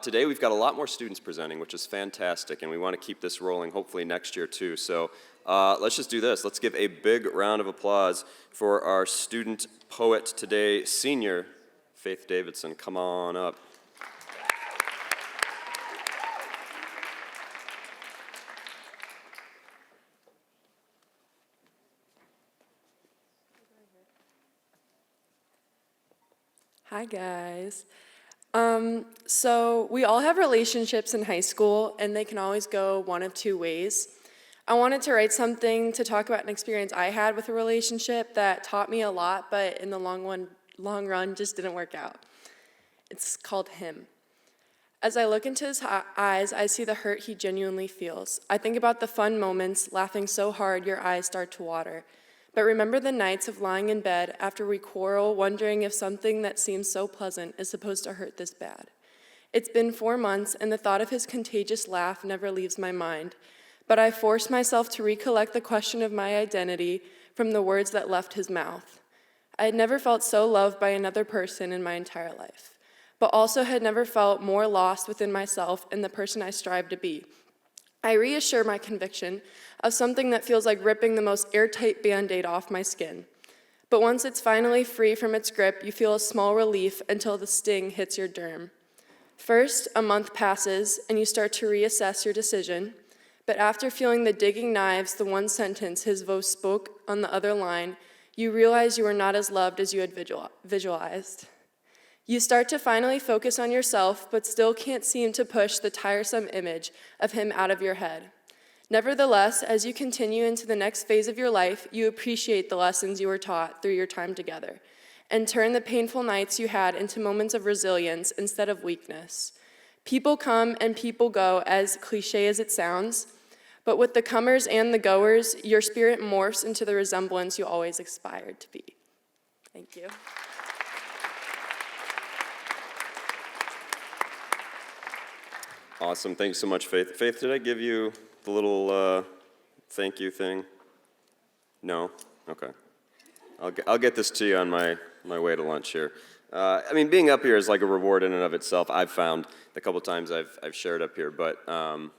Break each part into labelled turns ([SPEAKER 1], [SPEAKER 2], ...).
[SPEAKER 1] Today we've got a lot more students presenting, which is fantastic, and we want to keep this rolling hopefully next year too. So let's just do this. Let's give a big round of applause for our student poet today, senior Faith Davidson. Come on up.
[SPEAKER 2] Hi guys. So we all have relationships in high school and they can always go one of two ways. I wanted to write something to talk about an experience I had with a relationship that taught me a lot, but in the long run just didn't work out. It's called Him. As I look into his eyes, I see the hurt he genuinely feels. I think about the fun moments, laughing so hard your eyes start to water. But remember the nights of lying in bed after we quarrel, wondering if something that seems so pleasant is supposed to hurt this bad. It's been 4 months, and the thought of his contagious laugh never leaves my mind. But I force myself to recollect the question of my identity from the words that left his mouth. I had never felt so loved by another person in my entire life, but also had never felt more lost within myself and the person I strive to be. I reassure my conviction of something that feels like ripping the most airtight Band-Aid off my skin. But once it's finally free from its grip, you feel a small relief until the sting hits your derm. First, a month passes, and you start to reassess your decision. But after feeling the digging knives, the one sentence his voice spoke on the other line, you realize you are not as loved as you had visualized. You start to finally focus on yourself, but still can't seem to push the tiresome image of him out of your head. Nevertheless, as you continue into the next phase of your life, you appreciate the lessons you were taught through your time together, and turn the painful nights you had into moments of resilience instead of weakness. People come and people go, as cliche as it sounds, but with the comers and the goers, your spirit morphs into the resemblance you always aspired to be. Thank you.
[SPEAKER 1] Awesome. Thanks so much, Faith. Faith, did I give you the little thank you thing? No? Okay. I'll get this to you on my way to lunch here. I mean, being up here is like a reward in and of itself. I've found the couple times I've shared up here, but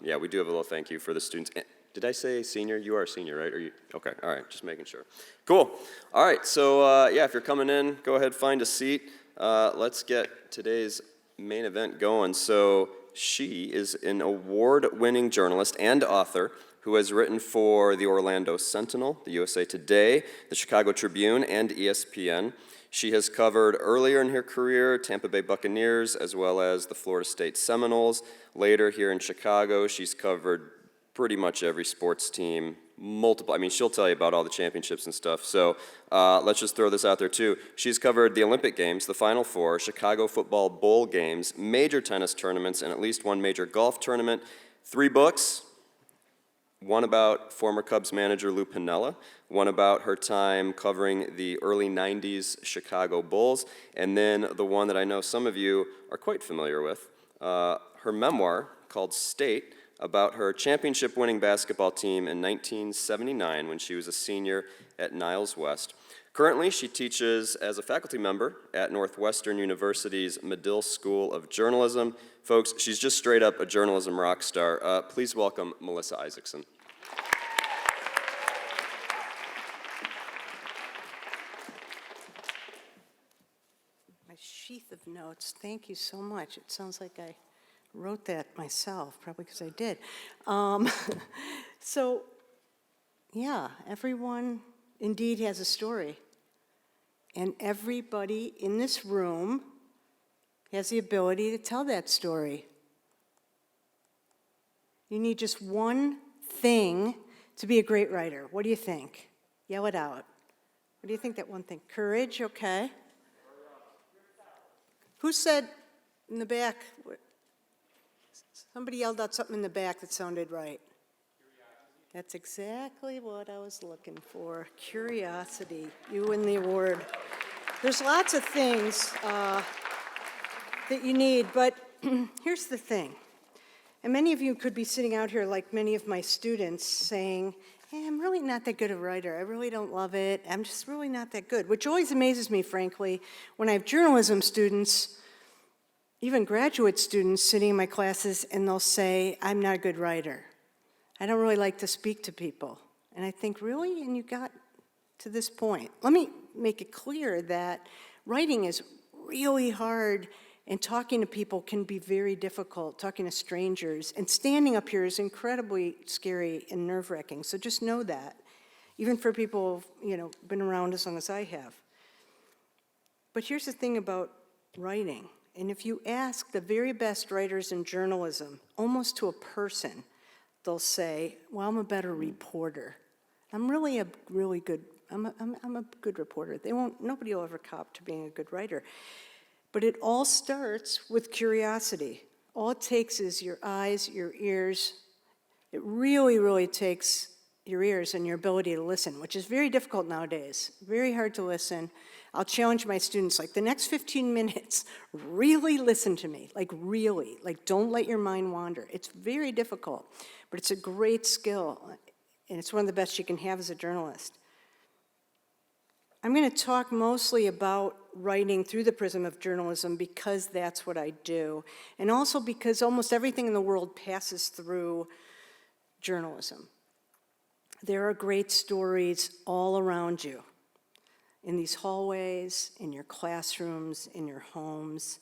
[SPEAKER 1] yeah, we do have a little thank you for the students. Did I say senior? You are a senior, right? Are you? Okay. All right. Just making sure. Cool. All right. So yeah, if you're coming in, go ahead, find a seat. Let's get today's main event going. So she is an award-winning journalist and author who has written for the Orlando Sentinel, the USA Today, the Chicago Tribune, and ESPN. She has covered earlier in her career Tampa Bay Buccaneers as well as the Florida State Seminoles. Later here in Chicago, she's covered pretty much every sports team, multiple. I mean, she'll tell you about all the championships and stuff. So let's just throw this out there too. She's covered the Olympic Games, the Final Four, Chicago Football Bowl games, major tennis tournaments, and at least one major golf tournament. 3 books. One about former Cubs manager Lou Piniella, one about her time covering the early 90s Chicago Bulls, and then the one that I know some of you are quite familiar with, her memoir called State, about her championship-winning basketball team in 1979 when she was a senior at Niles West. Currently, she teaches as a faculty member at Northwestern University's Medill School of Journalism. Folks, she's just straight up a journalism rock star. Please welcome Melissa Isaacson.
[SPEAKER 3] My sheath of notes, thank you so much. It sounds like I wrote that myself, probably because I did. So, yeah, everyone indeed has a story. And everybody in this room has the ability to tell that story. You need just one thing to be a great writer. What do you think? Yell it out. What do you think that one thing? Courage, okay. Who said in the back? Somebody yelled out something in the back that sounded right. That's exactly what I was looking for. Curiosity. You win the award. There's lots of things that you need, but here's the thing. And many of you could be sitting out here like many of my students saying, hey, I'm really not that good a writer. I really don't love it. I'm just really not that good, which always amazes me, frankly, when I have journalism students even graduate students sitting in my classes and they'll say, I'm not a good writer. I don't really like to speak to people. And I think, really? And you got to this point. Let me make it clear that writing is really hard and talking to people can be very difficult, talking to strangers. And standing up here is incredibly scary and nerve-wracking. So just know that, even for people who've been around as long as I have. But here's the thing about writing. And if you ask the very best writers in journalism, almost to a person, they'll say, well, I'm a better reporter. I'm really a really good, I'm a good reporter. Nobody will ever cop to being a good writer. But it all starts with curiosity. All it takes is your eyes, your ears. It really, really takes your ears and your ability to listen, which is very difficult nowadays, very hard to listen. I'll challenge my students, like the next 15 minutes, really listen to me, like really, like don't let your mind wander. It's very difficult, but it's a great skill, and it's one of the best you can have as a journalist. I'm going to talk mostly about writing through the prism of journalism because that's what I do, and also because almost everything in the world passes through journalism. There are great stories all around you, in these hallways, in your classrooms, in your homes,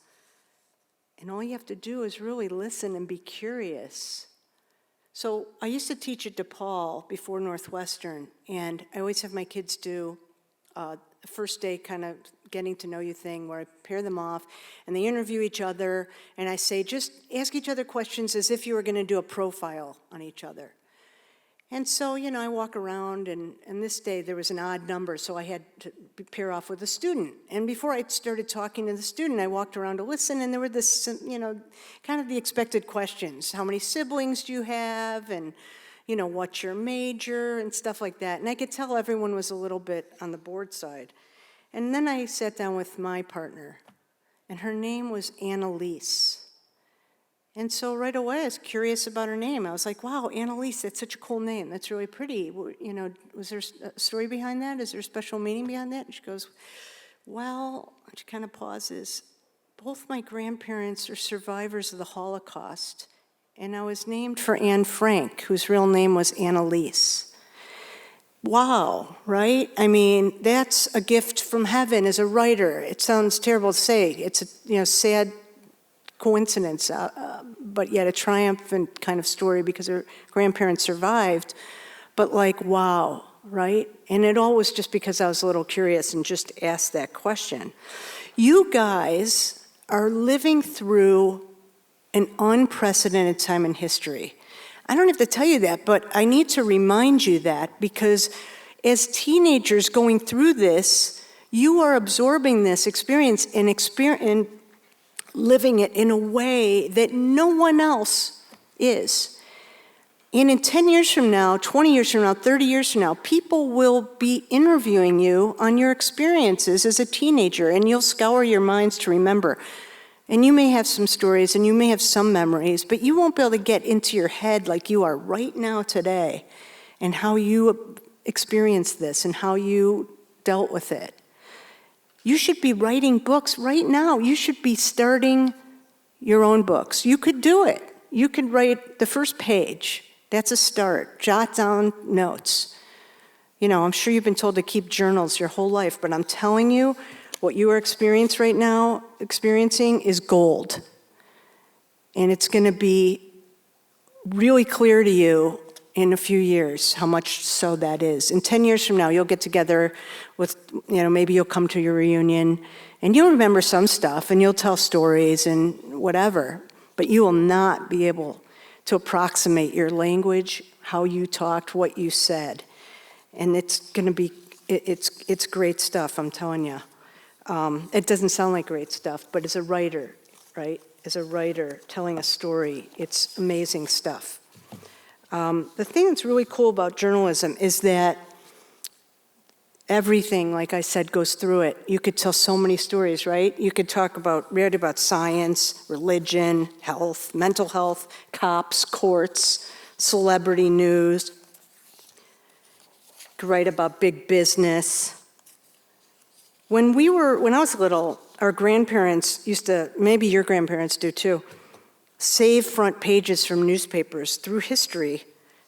[SPEAKER 3] and all you have to do is really listen and be curious. So I used to teach at DePaul before Northwestern, and I always have my kids do the first day kind of getting to know you thing where I pair them off and they interview each other, and I say, just ask each other questions as if you were going to do a profile on each other. And so, I walk around, and this day there was an odd number, so I had to pair off with a student. And before I started talking to the student, I walked around to listen, and there were this, kind of the expected questions. How many siblings do you have? And, what's your major? And stuff like that. And I could tell everyone was a little bit on the bored side. And then I sat down with my partner, and her name was Annalise. And so right away, I was curious about her name. I was like, wow, Annalise, that's such a cool name. That's really pretty. Was there a story behind that? Is there a special meaning behind that? And she goes, well, she kind of pauses. Both my grandparents are survivors of the Holocaust, and I was named for Anne Frank, whose real name was Annalise. Wow, right? I mean, that's a gift from heaven as a writer. It sounds terrible to say. It's a sad coincidence, but yet a triumphant kind of story because her grandparents survived. But wow, right? And it all was just because I was a little curious and just asked that question. You guys are living through an unprecedented time in history. I don't have to tell you that, but I need to remind you that because as teenagers going through this, you are absorbing this experience and living it in a way that no one else is. And in 10 years from now, 20 years from now, 30 years from now, people will be interviewing you on your experiences as a teenager, and you'll scour your minds to remember. And you may have some stories, and you may have some memories, but you won't be able to get into your head like you are right now today, and how you experienced this, and how you dealt with it. You should be writing books right now. You should be starting your own books. You could do it. You could write the first page. That's a start. Jot down notes. I'm sure you've been told to keep journals your whole life, but I'm telling you, what you are experiencing is gold. And it's going to be really clear to you in a few years how much so that is. In 10 years from now, you'll get together with, maybe you'll come to your reunion, and you'll remember some stuff, and you'll tell stories and whatever, but you will not be able to approximate your language, how you talked, what you said. And it's going to be, it's great stuff, I'm telling you. It doesn't sound like great stuff, but as a writer, right? As a writer telling a story, it's amazing stuff. The thing that's really cool about journalism is that everything, like I said, goes through it. You could tell so many stories, right? You could read about science, religion, health, mental health, cops, courts, celebrity news. You could write about big business. When I was little, our grandparents used to, maybe your grandparents do too, save front pages from newspapers through history.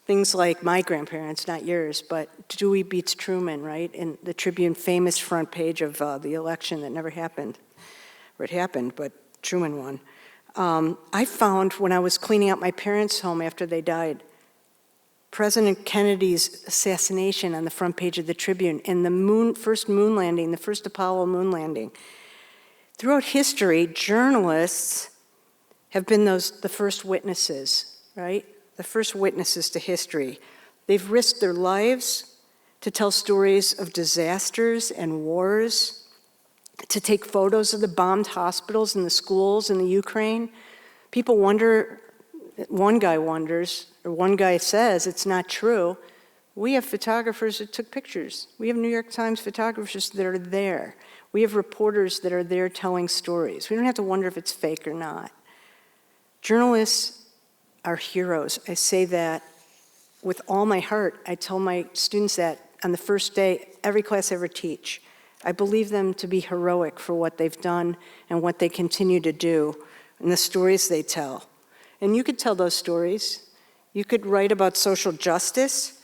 [SPEAKER 3] Things like my grandparents, not yours, but Dewey beats Truman, right? And the Tribune famous front page of the election that never happened. Or it happened, but Truman won. I found when I was cleaning out my parents' home after they died, President Kennedy's assassination on the front page of the Tribune and the first moon landing, the first Apollo moon landing. Throughout history, journalists have been the first witnesses, right? The first witnesses to history. They've risked their lives to tell stories of disasters and wars, to take photos of the bombed hospitals and the schools in the Ukraine. People wonder, one guy wonders, or one guy says it's not true. We have photographers that took pictures. We have New York Times photographers that are there. We have reporters that are there telling stories. We don't have to wonder if it's fake or not. Journalists are heroes. I say that with all my heart. I tell my students that on the first day, every class I ever teach. I believe them to be heroic for what they've done and what they continue to do and the stories they tell. And you could tell those stories. You could write about social justice.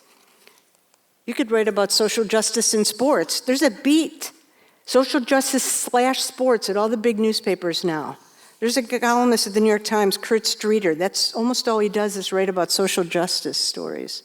[SPEAKER 3] You could write about social justice in sports. There's a beat, social justice / sports at all the big newspapers now. There's a columnist at the New York Times, Kurt Streeter. That's almost all he does is write about social justice stories.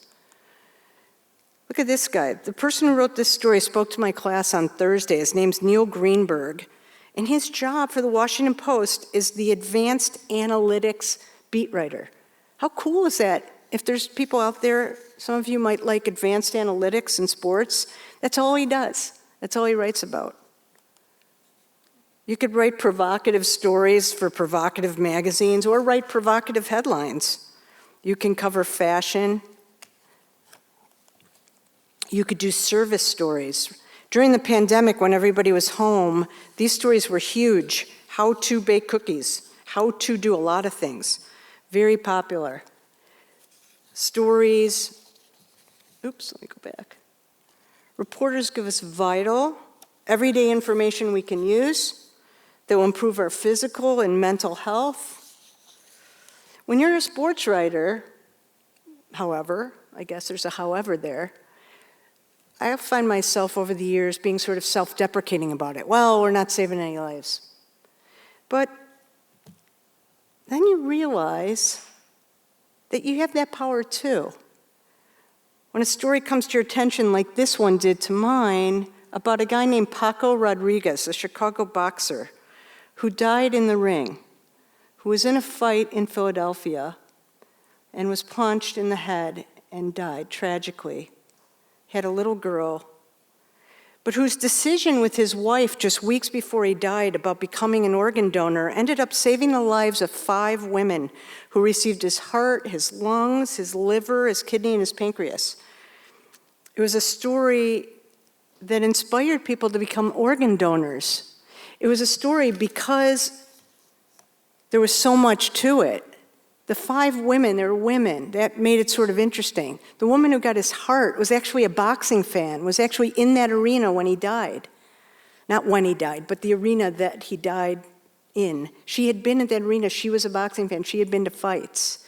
[SPEAKER 3] Look at this guy. The person who wrote this story spoke to my class on Thursday. His name's Neil Greenberg. And his job for the Washington Post is the advanced analytics beat writer. How cool is that? If there's people out there, some of you might like advanced analytics in sports, that's all he does. That's all he writes about. You could write provocative stories for provocative magazines or write provocative headlines. You can cover fashion. You could do service stories. During the pandemic, when everybody was home, these stories were huge. How to bake cookies, how to do a lot of things. Very popular. Stories, oops, let me go back. Reporters give us vital, everyday information we can use that will improve our physical and mental health. When you're a sports writer, however, I guess there's a however there, I find myself over the years being sort of self-deprecating about it. Well, we're not saving any lives. But then you realize that you have that power too. When a story comes to your attention like this one did to mine about a guy named Paco Rodriguez, a Chicago boxer, who died in the ring, who was in a fight in Philadelphia and was punched in the head and died tragically. Had a little girl, but whose decision with his wife just weeks before he died about becoming an organ donor ended up saving the lives of 5 women who received his heart, his lungs, his liver, his kidney, and his pancreas. It was a story that inspired people to become organ donors. It was a story because there was so much to it. The 5 women, they were women. That made it sort of interesting. The woman who got his heart was actually a boxing fan, was actually in that arena when he died. Not when he died, but the arena that he died in. She had been at that arena. She was a boxing fan. She had been to fights.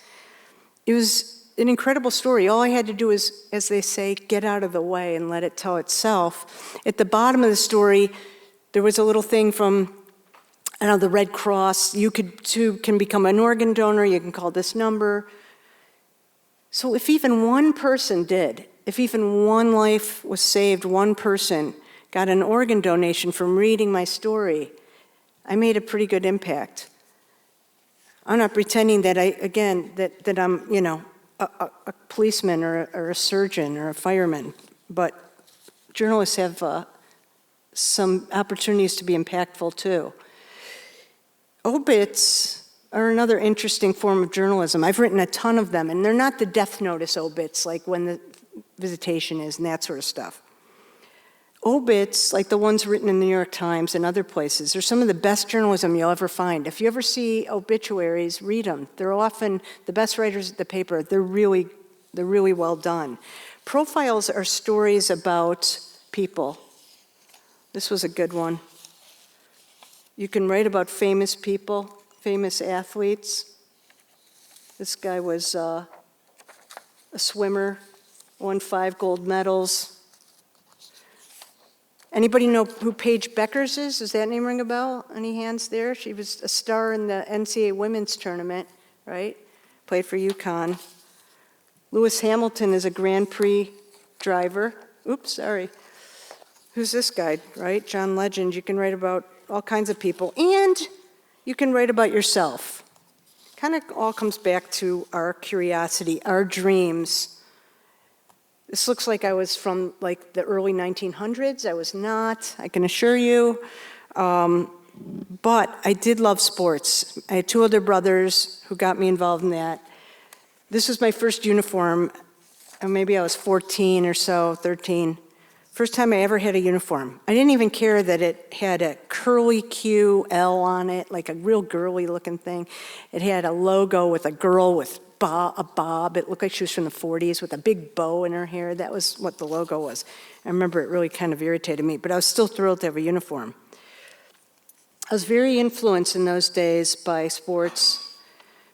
[SPEAKER 3] It was an incredible story. All I had to do is, as they say, get out of the way and let it tell itself. At the bottom of the story, there was a little thing from the Red Cross. You too can become an organ donor. You can call this number. So if even one person did, if even one life was saved, one person got an organ donation from reading my story, I made a pretty good impact. I'm not pretending that I'm, a policeman or a surgeon or a fireman, but journalists have some opportunities to be impactful too. Obits are another interesting form of journalism. I've written a ton of them, and they're not the death notice obits, like when the visitation is and that sort of stuff. Obits, like the ones written in the New York Times and other places, are some of the best journalism you'll ever find. If you ever see obituaries, read them. They're often the best writers at the paper. They're really well done. Profiles are stories about people. This was a good one. You can write about famous people, famous athletes. This guy was a swimmer, won 5 gold medals. Anybody know who Paige Beckers is? Does that name ring a bell? Any hands there? She was a star in the NCAA women's tournament, right? Played for UConn. Lewis Hamilton is a Grand Prix driver. Oops, sorry. Who's this guy, right? John Legend. You can write about all kinds of people. And you can write about yourself. Kind of all comes back to our curiosity, our dreams. This looks like I was from like the early 1900s. I was not, I can assure you. But I did love sports. I had 2 older brothers who got me involved in that. This was my first uniform. Maybe I was 14 or so, 13. First time I ever had a uniform. I didn't even care that it had a curly Q L on it, like a real girly looking thing. It had a logo with a girl with a bob. It looked like she was from the 40s with a big bow in her hair. That was what the logo was. I remember it really kind of irritated me, but I was still thrilled to have a uniform. I was very influenced in those days by sports.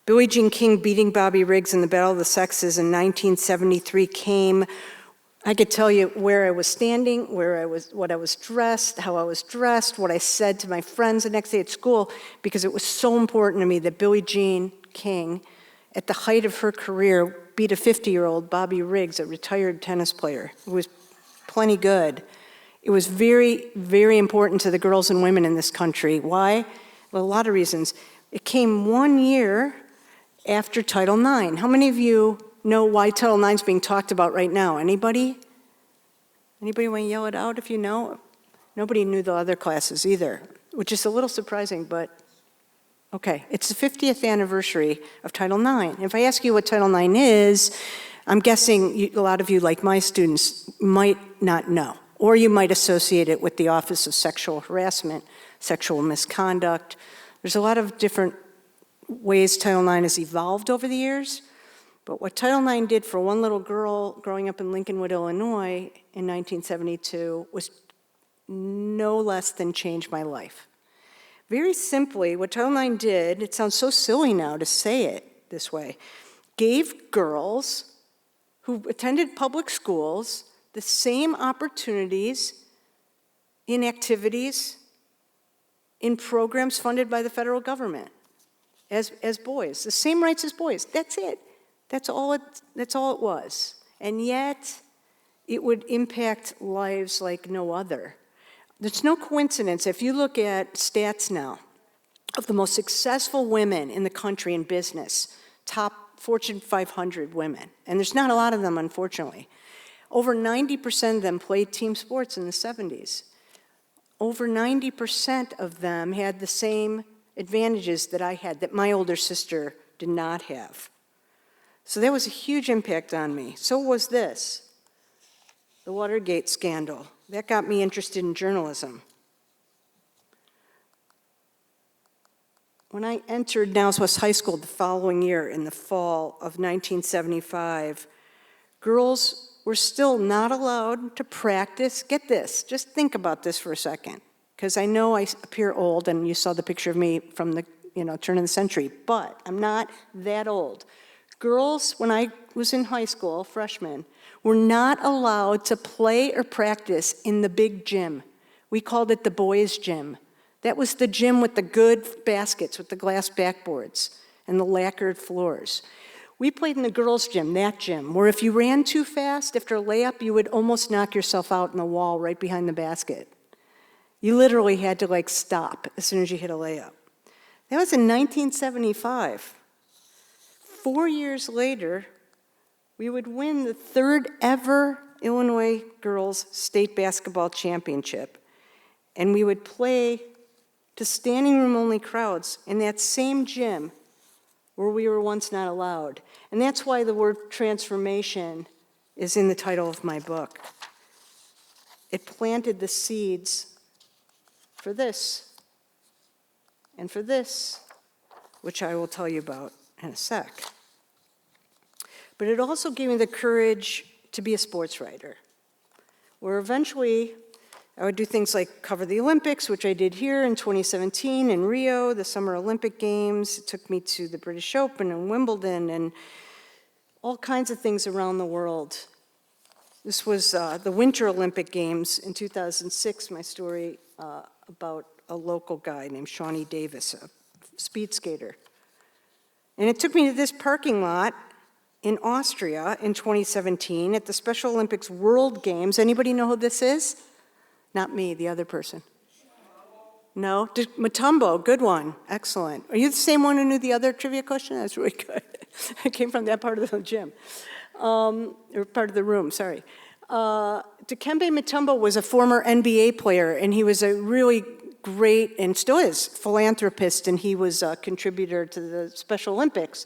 [SPEAKER 3] Billie Jean King beating Bobby Riggs in the Battle of the Sexes in 1973 came. I could tell you where I was standing, what I was dressed, how I was dressed, what I said to my friends the next day at school, because it was so important to me that Billie Jean King, at the height of her career, beat a 50-year-old Bobby Riggs, a retired tennis player who was plenty good. It was very, very important to the girls and women in this country. Why? Well, a lot of reasons. It came 1 year after Title IX. How many of you know why Title IX is being talked about right now? Anybody? Anybody want to yell it out if you know? Nobody knew the other classes either, which is a little surprising, but okay. It's the 50th anniversary of Title IX. If I ask you what Title IX is, I'm guessing a lot of you, like my students, might not know, or you might associate it with the Office of Sexual Harassment, Sexual Misconduct. There's a lot of different ways Title IX has evolved over the years, but what Title IX did for one little girl growing up in Lincolnwood, Illinois in 1972 was no less than change my life. Very simply, what Title IX did, it sounds so silly now to say it this way, gave girls who attended public schools the same opportunities in activities, in programs funded by the federal government as boys, the same rights as boys. That's it. That's all it was. And yet, it would impact lives like no other. There's no coincidence. If you look at stats now of the most successful women in the country in business, top Fortune 500 women, and there's not a lot of them, unfortunately. Over 90% of them played team sports in the 70s. Over 90% of them had the same advantages that I had, that my older sister did not have. So that was a huge impact on me. So was this, the Watergate scandal. That got me interested in journalism. When I entered Niles-West High School the following year in the fall of 1975, girls were still not allowed to practice. Get this, just think about this for a second, because I know I appear old, and you saw the picture of me from the turn of the century, but I'm not that old. Girls, when I was in high school, freshmen, were not allowed to play or practice in the big gym. We called it the boys' gym. That was the gym with the good baskets, with the glass backboards and the lacquered floors. We played in the girls' gym, that gym, where if you ran too fast after a layup, you would almost knock yourself out in the wall right behind the basket. You literally had to stop as soon as you hit a layup. That was in 1975. 4 years later, we would win the 3rd ever Illinois Girls State Basketball Championship, and we would play to standing room only crowds in that same gym where we were once not allowed. And that's why the word transformation is in the title of my book. It planted the seeds for this, and for this, which I will tell you about in a sec. But it also gave me the courage to be a sports writer, where eventually I would do things like cover the Olympics, which I did here in 2017 in Rio, the Summer Olympic Games. It took me to the British Open and Wimbledon and all kinds of things around the world. This was the Winter Olympic Games in 2006, my story about a local guy named Shawnee Davis, a speed skater. And it took me to this parking lot in Austria in 2017 at the Special Olympics World Games. Anybody know who this is? Not me, the other person. No? Mutombo, good one, excellent. Are you the same one who knew the other trivia question? That's really good. I came from that part of the gym, or part of the room, sorry. Dikembe Mutombo was a former NBA player, and he was a really great, and still is, philanthropist, and he was a contributor to the Special Olympics.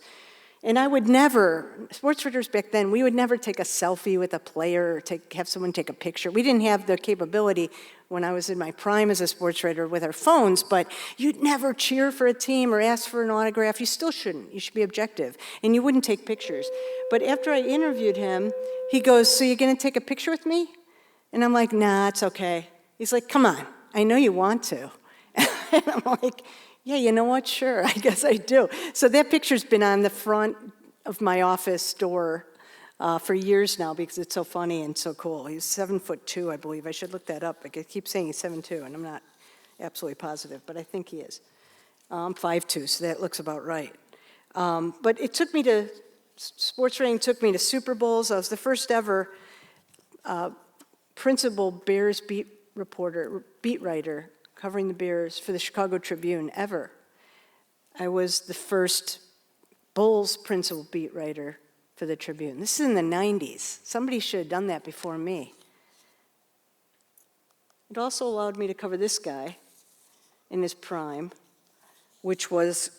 [SPEAKER 3] And I would never, sports writers back then, we would never take a selfie with a player or have someone take a picture. We didn't have the capability when I was in my prime as a sports writer with our phones, but you'd never cheer for a team or ask for an autograph. You still shouldn't. You should be objective. And you wouldn't take pictures. But after I interviewed him, he goes, "So you're going to take a picture with me?" And I'm like, "Nah, it's okay." He's like, "Come on, I know you want to." And I'm like, "Yeah, you know what? Sure, I guess I do." So that picture's been on the front of my office door for years now because it's so funny and so cool. He's 7'2", I believe. I should look that up. I keep saying he's 7'2", and I'm not absolutely positive, but I think he is. I'm 5'2", so that looks about right. But it took me to, sports writing took me to Super Bowls. I was the first ever principal Bears beat writer, covering the Bears for the Chicago Tribune ever. I was the first Bulls principal beat writer for the Tribune. This is in the 90s. Somebody should have done that before me. It also allowed me to cover this guy in his prime, which was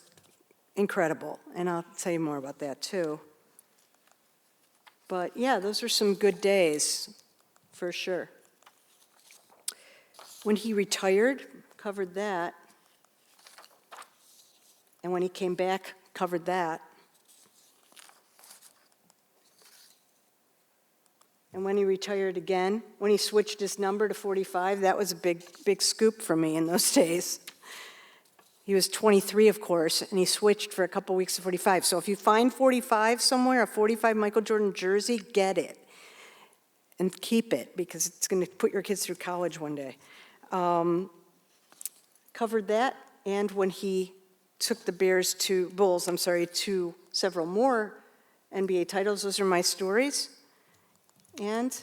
[SPEAKER 3] incredible. And I'll tell you more about that too. But yeah, those were some good days, for sure. When he retired, covered that. And when he came back, covered that. And when he retired again, when he switched his number to 45, that was a big scoop for me in those days. He was 23, of course, and he switched for a couple weeks to 45. So if you find 45 somewhere, a 45 Michael Jordan jersey, get it. And keep it, because it's going to put your kids through college one day. Covered that, and when he took the Bulls to several more NBA titles, those are my stories. And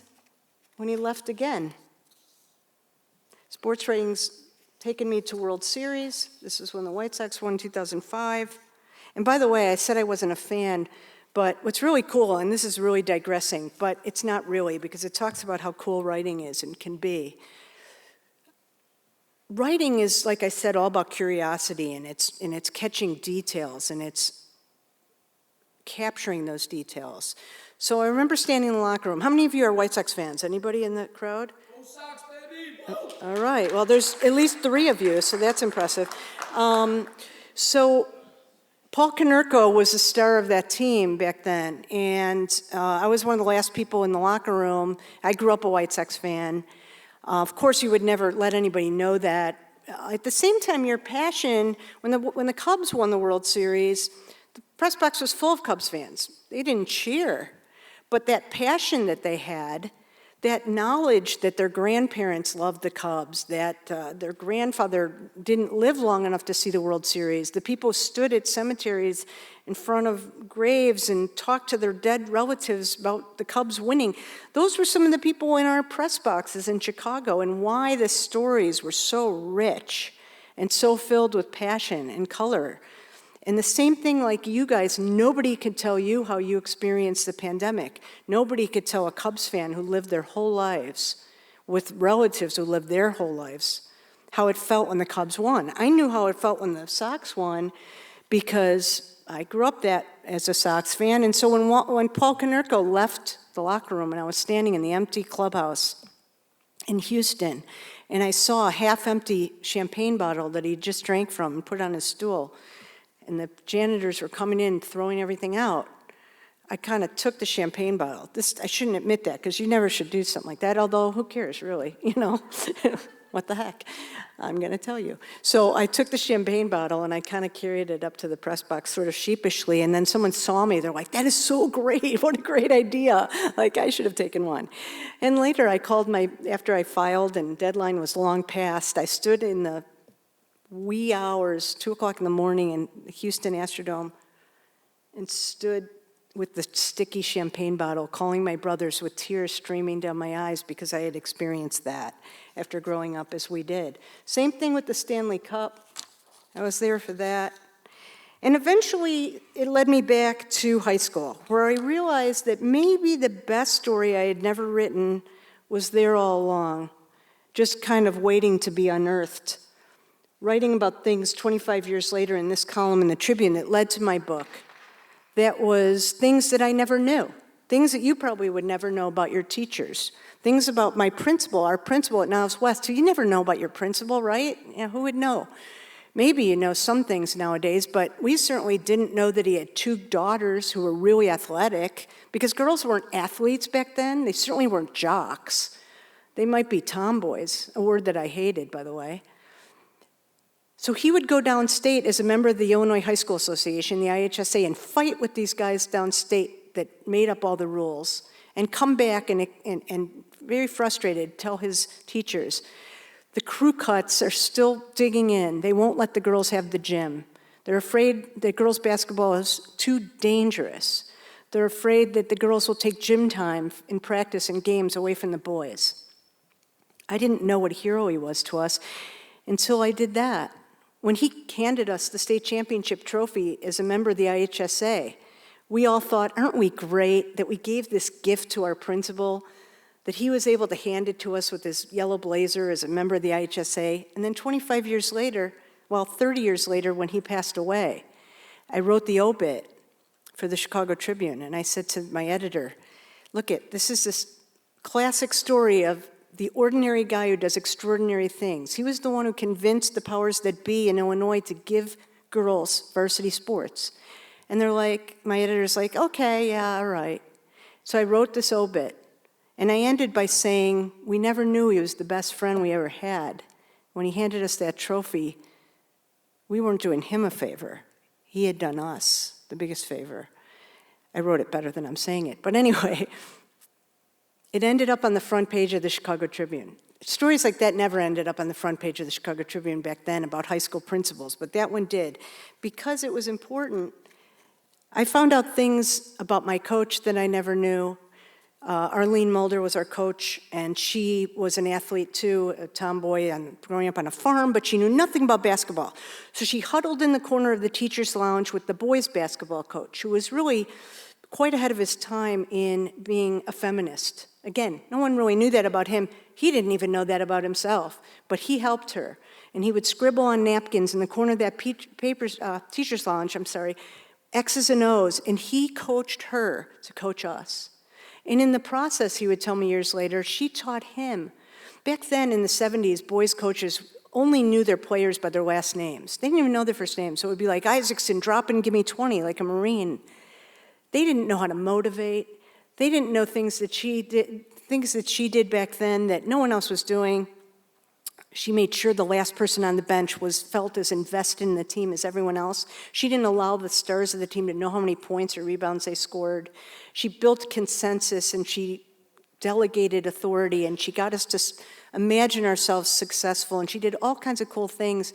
[SPEAKER 3] when he left again. Sports writing's taken me to World Series. This is when the White Sox won 2005. And by the way, I said I wasn't a fan, but what's really cool, and this is really digressing, but it's not really, because it talks about how cool writing is and can be. Writing is, like I said, all about curiosity, and it's catching details, and it's capturing those details. So I remember standing in the locker room. How many of you are White Sox fans? Anybody in the crowd?
[SPEAKER 4] Go Sox, baby!
[SPEAKER 3] All right. Well, there's at least 3 of you, so that's impressive. So Paul Konerko was the star of that team back then, and I was one of the last people in the locker room. I grew up a White Sox fan. Of course, you would never let anybody know that. At the same time, your passion, when the Cubs won the World Series, the press box was full of Cubs fans. They didn't cheer. But that passion that they had, that knowledge that their grandparents loved the Cubs, that their grandfather didn't live long enough to see the World Series, the people stood at cemeteries in front of graves and talked to their dead relatives about the Cubs winning. Those were some of the people in our press boxes in Chicago, and why the stories were so rich and so filled with passion and color. And the same thing, like you guys, nobody could tell you how you experienced the pandemic. Nobody could tell a Cubs fan who lived their whole lives with relatives who lived their whole lives how it felt when the Cubs won. I knew how it felt when the Sox won because I grew up as a Sox fan. And so when Paul Konerko left the locker room and I was standing in the empty clubhouse in Houston, and I saw a half-empty champagne bottle that he just drank from and put on his stool, and the janitors were coming in, throwing everything out. I kind of took the champagne bottle. I shouldn't admit that, because you never should do something like that, although who cares, really, you know? What the heck? I'm going to tell you. So I took the champagne bottle and I kind of carried it up to the press box sort of sheepishly, and then someone saw me. They're like, that is so great. What a great idea. Like, I should have taken one. And later I called after I filed and deadline was long past, I stood in the wee hours, 2 o'clock in the morning in Houston Astrodome, and stood with the sticky champagne bottle, calling my brothers with tears streaming down my eyes because I had experienced that after growing up as we did. Same thing with the Stanley Cup. I was there for that. And eventually, it led me back to high school, where I realized that maybe the best story I had never written was there all along, just kind of waiting to be unearthed. Writing about things 25 years later in this column in the Tribune that led to my book. That was things that I never knew, things that you probably would never know about your teachers, things about my principal, our principal at Niles West. So you never know about your principal, right? Yeah, who would know? Maybe you know some things nowadays, but we certainly didn't know that he had 2 daughters who were really athletic, because girls weren't athletes back then. They certainly weren't jocks. They might be tomboys, a word that I hated, by the way. So he would go downstate as a member of the Illinois High School Association, the IHSA, and fight with these guys downstate that made up all the rules, and come back and very frustrated, tell his teachers, the crew cuts are still digging in. They won't let the girls have the gym. They're afraid that girls' basketball is too dangerous. They're afraid that the girls will take gym time in practice and games away from the boys. I didn't know what a hero he was to us until I did that. When he handed us the state championship trophy as a member of the IHSA, we all thought, aren't we great that we gave this gift to our principal, that he was able to hand it to us with his yellow blazer as a member of the IHSA. And then 25 years later, 30 years later when he passed away, I wrote the obit for the Chicago Tribune, and I said to my editor, look this is this classic story of the ordinary guy who does extraordinary things. He was the one who convinced the powers that be in Illinois to give girls varsity sports. And they're like, my editor's like, okay, yeah, all right. So I wrote this obit, and I ended by saying, we never knew he was the best friend we ever had. When he handed us that trophy, we weren't doing him a favor. He had done us the biggest favor. I wrote it better than I'm saying it. But anyway, it ended up on the front page of the Chicago Tribune. Stories like that never ended up on the front page of the Chicago Tribune back then about high school principals, but that one did. Because it was important, I found out things about my coach that I never knew. Arlene Mulder was our coach, and she was an athlete too, a tomboy and growing up on a farm, but she knew nothing about basketball. So she huddled in the corner of the teacher's lounge with the boys' basketball coach, who was really quite ahead of his time in being a feminist. Again, no one really knew that about him. He didn't even know that about himself, but he helped her. And he would scribble on napkins in the corner of that teacher's lounge, X's and O's, and he coached her to coach us. And in the process, he would tell me years later, she taught him. Back then in the 70s, boys coaches only knew their players by their last names. They didn't even know their first names. So it would be like, Isaacson, drop and give me 20, like a Marine. They didn't know how to motivate. They didn't know things that she did back then that no one else was doing. She made sure the last person on the bench felt as invested in the team as everyone else. She didn't allow the stars of the team to know how many points or rebounds they scored. She built consensus, and she delegated authority, and she got us to imagine ourselves successful, and she did all kinds of cool things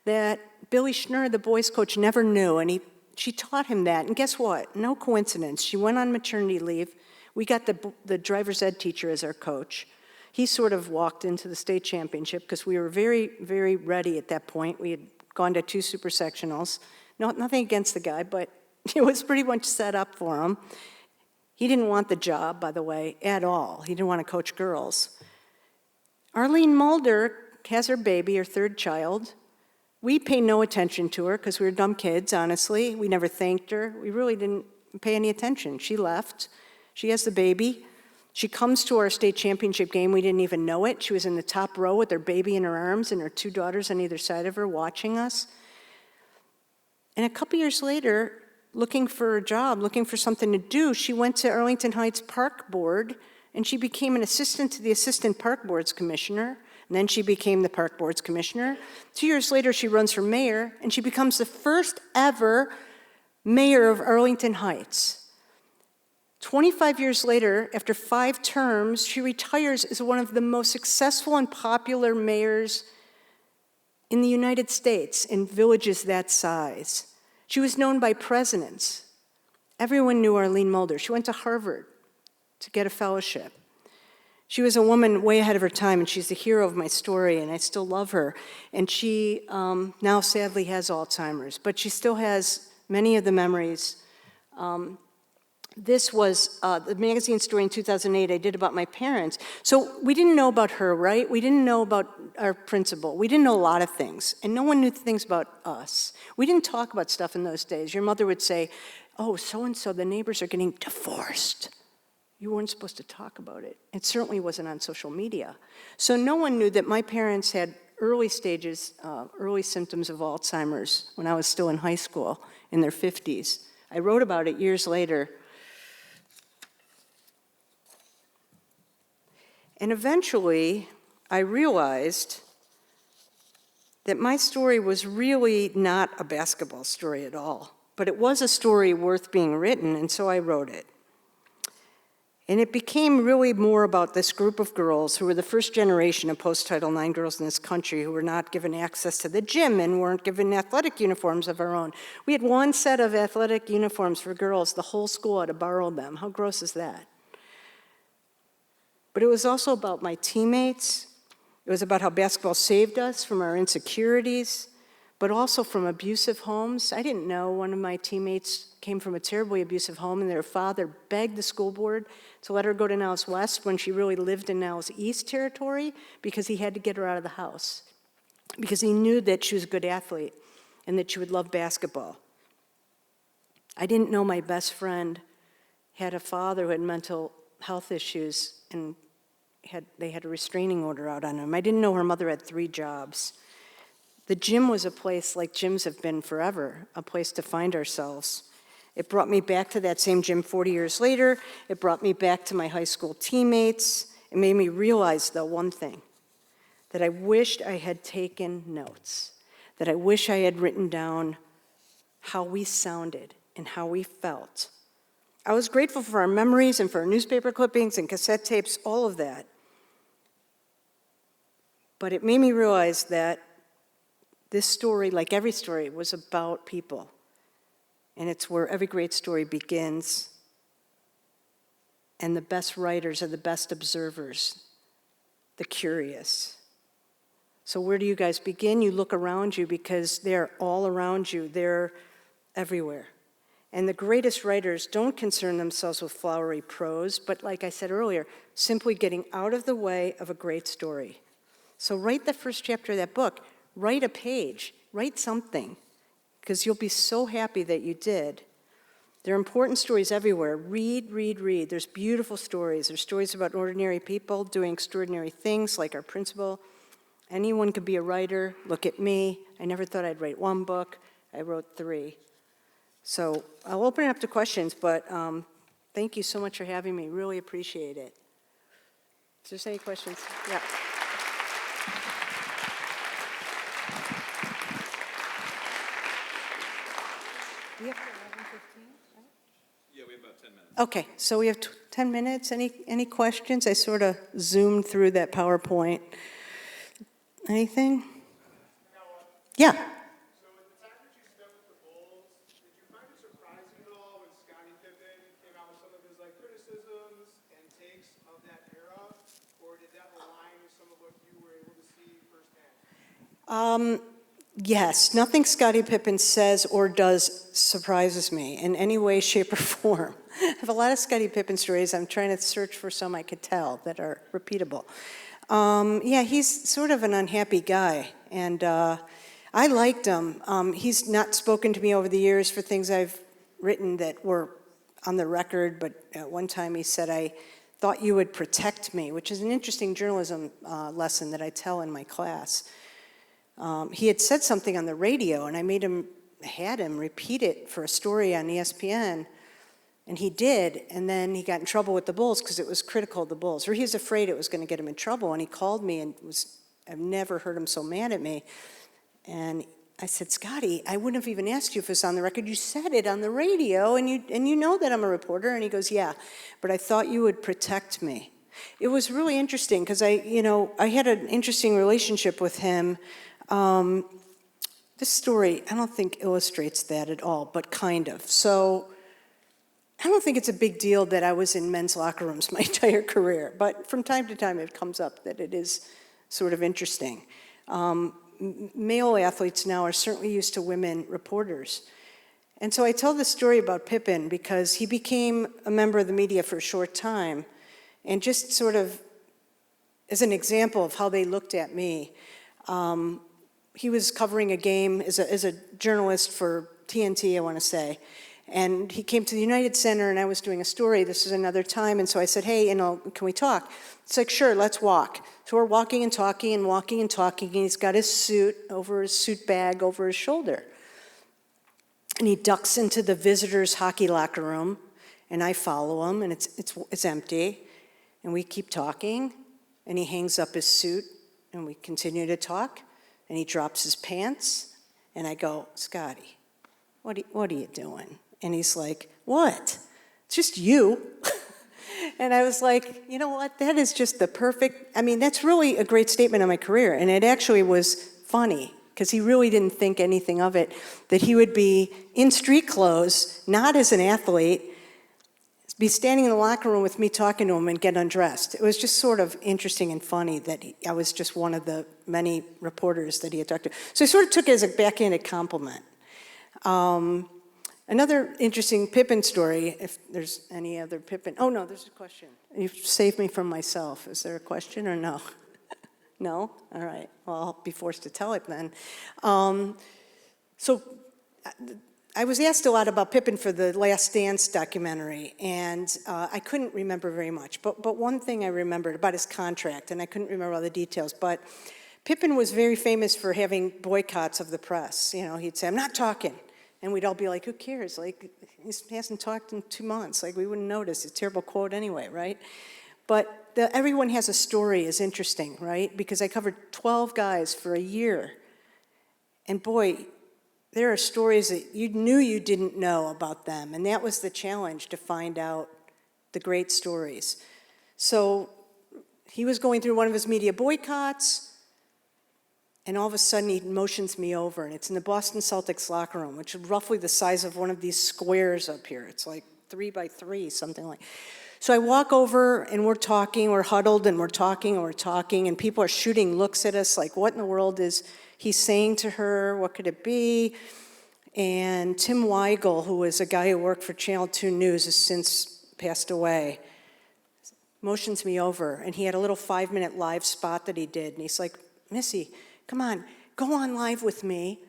[SPEAKER 3] that Billy Schnurr, the boys coach, never knew, and she taught him that. And guess what? No coincidence. She went on maternity leave. We got the driver's ed teacher as our coach. He sort of walked into the state championship because we were very, very ready at that point. We had gone to 2 super sectionals. Nothing against the guy, but it was pretty much set up for him. He didn't want the job, by the way, at all. He didn't want to coach girls. Arlene Mulder has her baby, her 3rd child. We pay no attention to her because we were dumb kids, honestly. We never thanked her. We really didn't pay any attention. She left. She has the baby. She comes to our state championship game. We didn't even know it. She was in the top row with her baby in her arms and her 2 daughters on either side of her watching us. And a couple years later, looking for a job, looking for something to do, she went to Arlington Heights Park Board, and she became an assistant to the Assistant Park Board's Commissioner, and then she became the Park Board's Commissioner. 2 years later, she runs for mayor, and she becomes the first ever mayor of Arlington Heights. 25 years later, after 5 terms, she retires as one of the most successful and popular mayors in the United States in villages that size. She was known by presidents. Everyone knew Arlene Mulder. She went to Harvard to get a fellowship. She was a woman way ahead of her time, and she's the hero of my story, and I still love her. And she now sadly has Alzheimer's, but she still has many of the memories. This was the magazine story in 2008 I did about my parents. So we didn't know about her, right? We didn't know about our principal. We didn't know a lot of things, and no one knew things about us. We didn't talk about stuff in those days. Your mother would say, oh, so-and-so, the neighbors are getting divorced. You weren't supposed to talk about it. It certainly wasn't on social media. So no one knew that my parents had early stages, early symptoms of Alzheimer's when I was still in high school, in their 50s. I wrote about it years later. And eventually, I realized that my story was really not a basketball story at all, but it was a story worth being written, and so I wrote it. And it became really more about this group of girls who were the first generation of post-Title IX girls in this country who were not given access to the gym and weren't given athletic uniforms of our own. We had one set of athletic uniforms for girls. The whole school had to borrow them. How gross is that? But it was also about my teammates. It was about how basketball saved us from our insecurities, but also from abusive homes. I didn't know one of my teammates came from a terribly abusive home, and their father begged the school board to let her go to Niles West when she really lived in Niles East territory because he had to get her out of the house, because he knew that she was a good athlete and that she would love basketball. I didn't know my best friend had a father who had mental health issues, and they had a restraining order out on him. I didn't know her mother had 3 jobs. The gym was a place like gyms have been forever, a place to find ourselves. It brought me back to that same gym 40 years later. It brought me back to my high school teammates. It made me realize, though, one thing, that I wished I had taken notes, that I wish I had written down how we sounded and how we felt. I was grateful for our memories and for our newspaper clippings and cassette tapes, all of that. But it made me realize that this story, like every story, was about people. And it's where every great story begins. And the best writers are the best observers, the curious. So where do you guys begin? You look around you because they're all around you. They're everywhere. And the greatest writers don't concern themselves with flowery prose, but like I said earlier, simply getting out of the way of a great story. So write the first chapter of that book. Write a page. Write something, because you'll be so happy that you did. There are important stories everywhere. Read, read, read. There's beautiful stories. There's stories about ordinary people doing extraordinary things, like our principal. Anyone could be a writer. Look at me. I never thought I'd write 1 book. I wrote 3. So I'll open it up to questions, but thank you so much for having me. Really appreciate it. Is there any questions? Yeah. We have 11:15, right?
[SPEAKER 4] Yeah, we have about 10 minutes.
[SPEAKER 3] Okay, so we have 10 minutes. Any questions? I sort of zoomed through that PowerPoint. Anything? Yeah.
[SPEAKER 5] So at the time that you spent with the Bulls, did you find it surprising at all when Scottie Pippen came out with some of his criticisms and takes of that era, or did that align with some of what you were able to see firsthand?
[SPEAKER 3] Yes, nothing Scottie Pippen says or does surprises me in any way, shape, or form. I have a lot of Scottie Pippen stories. I'm trying to search for some I could tell that are repeatable. Yeah, he's sort of an unhappy guy, and I liked him. He's not spoken to me over the years for things I've written that were on the record, but at one time he said, I thought you would protect me, which is an interesting journalism lesson that I tell in my class. He had said something on the radio, and I made him had him repeat it for a story on ESPN, and he did, and then he got in trouble with the Bulls because it was critical of the Bulls, or he was afraid it was going to get him in trouble, and he called me and I've never heard him so mad at me. And I said, Scotty, I wouldn't have even asked you if it's on the record. You said it on the radio, and you know that I'm a reporter. And he goes, yeah, but I thought you would protect me. It was really interesting because I had an interesting relationship with him. This story, I don't think illustrates that at all, but kind of. So I don't think it's a big deal that I was in men's locker rooms my entire career, but from time to time it comes up that it is sort of interesting. Male athletes now are certainly used to women reporters. And so I tell this story about Pippen because he became a member of the media for a short time, and just sort of as an example of how they looked at me, he was covering a game as a journalist for TNT, I want to say, and he came to the United Center and I was doing a story. This is another time, and so I said, hey, can we talk? It's like, sure, let's walk. So we're walking and talking and walking and talking, and he's got his suit bag over his shoulder. And he ducks into the visitors' hockey locker room, and I follow him, and it's empty. And we keep talking, and he hangs up his suit, and we continue to talk, and he drops his pants, and I go, Scotty, what are you doing? And he's like, what? It's just you. And I was like, you know what? That is just the perfect, that's really a great statement on my career. And it actually was funny, because he really didn't think anything of it, that he would be in street clothes, not as an athlete, be standing in the locker room with me talking to him and get undressed. It was just sort of interesting and funny that I was just one of the many reporters that he had talked to. So I sort of took it as a backhanded compliment. Another interesting Pippen story, if there's any other Pippen. Oh, no, there's a question. You've saved me from myself. Is there a question or no? No? All right. Well, I'll be forced to tell it then. So I was asked a lot about Pippen for the Last Dance documentary, and I couldn't remember very much. But one thing I remembered about his contract, and I couldn't remember all the details, but Pippen was very famous for having boycotts of the press. He'd say, I'm not talking. And we'd all be like, who cares? Like, he hasn't talked in 2 months. Like, we wouldn't notice. It's a terrible quote anyway, right? But everyone has a story is interesting, right? Because I covered 12 guys for a year. And boy, there are stories that you knew you didn't know about them. And that was the challenge, to find out the great stories. So he was going through one of his media boycotts, and all of a sudden he motions me over, and it's in the Boston Celtics locker room, which is roughly the size of one of these squares up here. It's like 3 by 3, something like. So I walk over, and we're talking, we're huddled, and we're talking, and we're talking, and people are shooting looks at us like, what in the world is he saying to her? What could it be? And Tim Weigel, who was a guy who worked for Channel 2 News, has since passed away, motions me over, and he had a little 5-minute live spot that he did, and he's like, Missy, come on, go on live with me.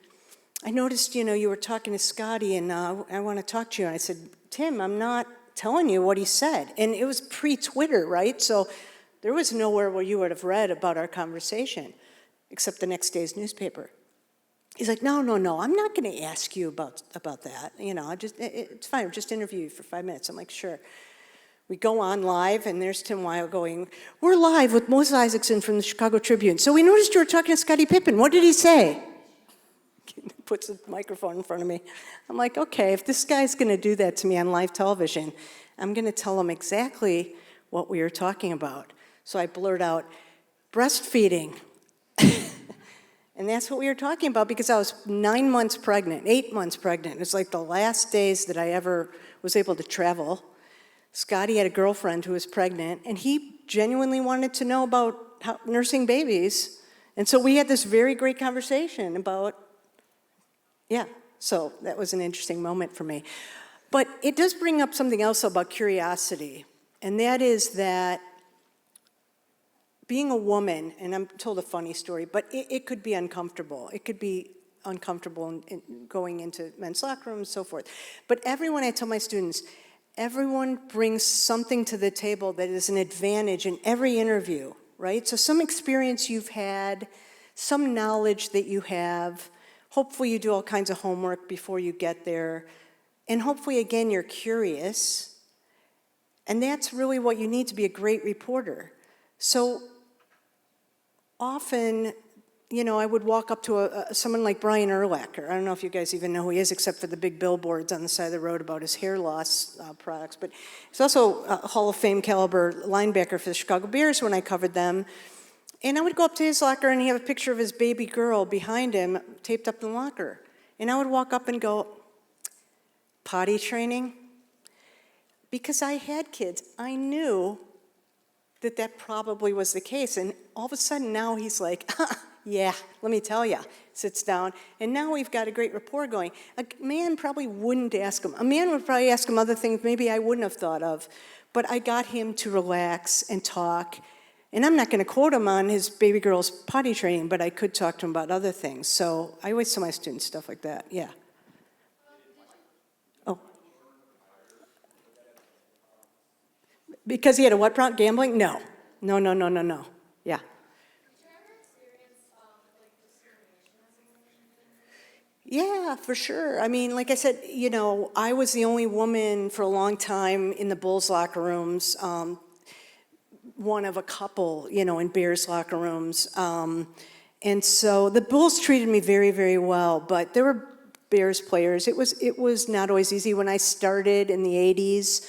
[SPEAKER 3] I noticed, you were talking to Scotty, and I want to talk to you. And I said, Tim, I'm not telling you what he said. And it was pre-Twitter, right? So there was nowhere where you would have read about our conversation, except the next day's newspaper. He's like, no, I'm not going to ask you about that. It's fine, I'll just interview you for 5 minutes. I'm like, sure. We go on live, and there's Tim Weil going, we're live with Moses Isaacson from the Chicago Tribune. So we noticed you were talking to Scottie Pippen. What did he say? Puts a microphone in front of me. I'm like, okay, if this guy's going to do that to me on live television, I'm going to tell him exactly what we were talking about. So I blurt out, breastfeeding. And that's what we were talking about, because I was 9 months pregnant, 8 months pregnant. It's like the last days that I ever was able to travel. Scotty had a girlfriend who was pregnant, and he genuinely wanted to know about nursing babies. And so we had this very great conversation about, so that was an interesting moment for me. But it does bring up something else about curiosity, and that is that being a woman, and I'm told a funny story, but it could be uncomfortable. It could be uncomfortable in going into men's locker rooms and so forth. But everyone, I tell my students, everyone brings something to the table that is an advantage in every interview, right? So some experience you've had, some knowledge that you have, hopefully you do all kinds of homework before you get there. And hopefully, again, you're curious. And that's really what you need to be a great reporter. So often, you know, I would walk up to someone like Brian Urlacher. I don't know if you guys even know who he is, except for the big billboards on the side of the road about his hair loss products. But he's also a Hall of Fame caliber linebacker for the Chicago Bears when I covered them. And I would go up to his locker and he had a picture of his baby girl behind him taped up in the locker. And I would walk up and go, potty training? Because I had kids, I knew that that probably was the case. And all of a sudden now he's like, yeah, let me tell you, sits down. And now we've got a great rapport going. A man probably wouldn't ask him. A man would probably ask him other things maybe I wouldn't have thought of. But I got him to relax and talk. And I'm not going to quote him on his baby girl's potty training, but I could talk to him about other things. So I always tell my students stuff like that, yeah. Oh. Because he had a what problem? Gambling? No. No. Yeah. Yeah, for sure. I mean, like I said, you know, I was the only woman for a long time in the Bulls locker rooms, one of a couple, you know, in Bears locker rooms. And so the Bulls treated me very, very well, but there were Bears players. It was not always easy. When I started in the 80s,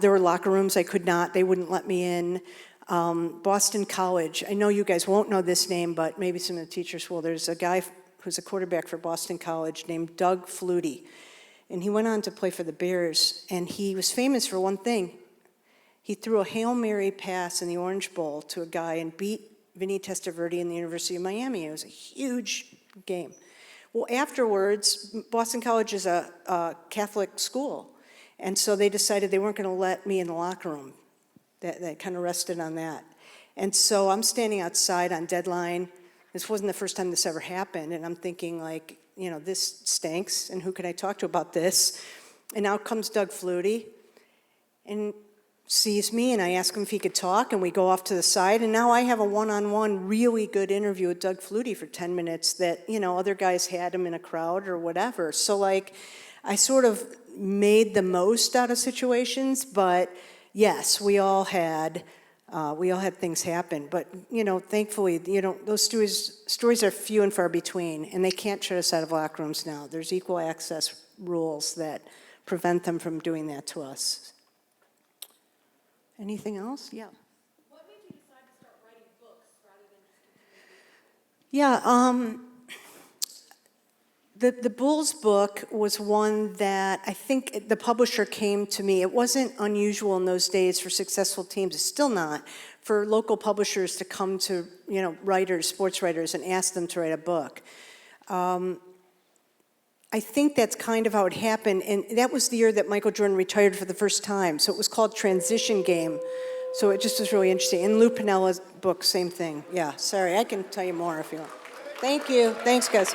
[SPEAKER 3] there were locker rooms they wouldn't let me in. Boston College, I know you guys won't know this name, but maybe some of the teachers will. There's a guy who's a quarterback for Boston College named Doug Flutie. And he went on to play for the Bears, and he was famous for one thing. He threw a Hail Mary pass in the Orange Bowl to a guy and beat Vinny Testaverde in the University of Miami. It was a huge game. Well, afterwards, Boston College is a Catholic school, and so they decided they weren't going to let me in the locker room. That kind of rested on that. And so I'm standing outside on deadline. This wasn't the first time this ever happened, and I'm thinking, like, you know, this stinks, and who could I talk to about this? And out comes Doug Flutie, and sees me, and I ask him if he could talk, and we go off to the side, and now I have a one-on-one really good interview with Doug Flutie for 10 minutes that, you know, other guys had him in a crowd or whatever. So, like, I sort of made the most out of situations, but yes, we all had things happen. But, you know, thankfully, you know, those stories are few and far between, and they can't shut us out of locker rooms now. There's equal access rules that prevent them from doing that to us. Anything else? Yeah.
[SPEAKER 2] What made you decide to start writing books rather than
[SPEAKER 3] Yeah, the Bulls book was one that I think the publisher came to me. It wasn't unusual in those days for successful teams, it's still not, for local publishers to come to, you know, writers, sports writers, and ask them to write a book. I think that's kind of how it happened, and that was the year that Michael Jordan retired for the first time, so it was called Transition Game, so it just was really interesting. And Lou Pinella's book, same thing. Yeah, sorry, I can tell you more if you want. Thank you. Thanks, guys.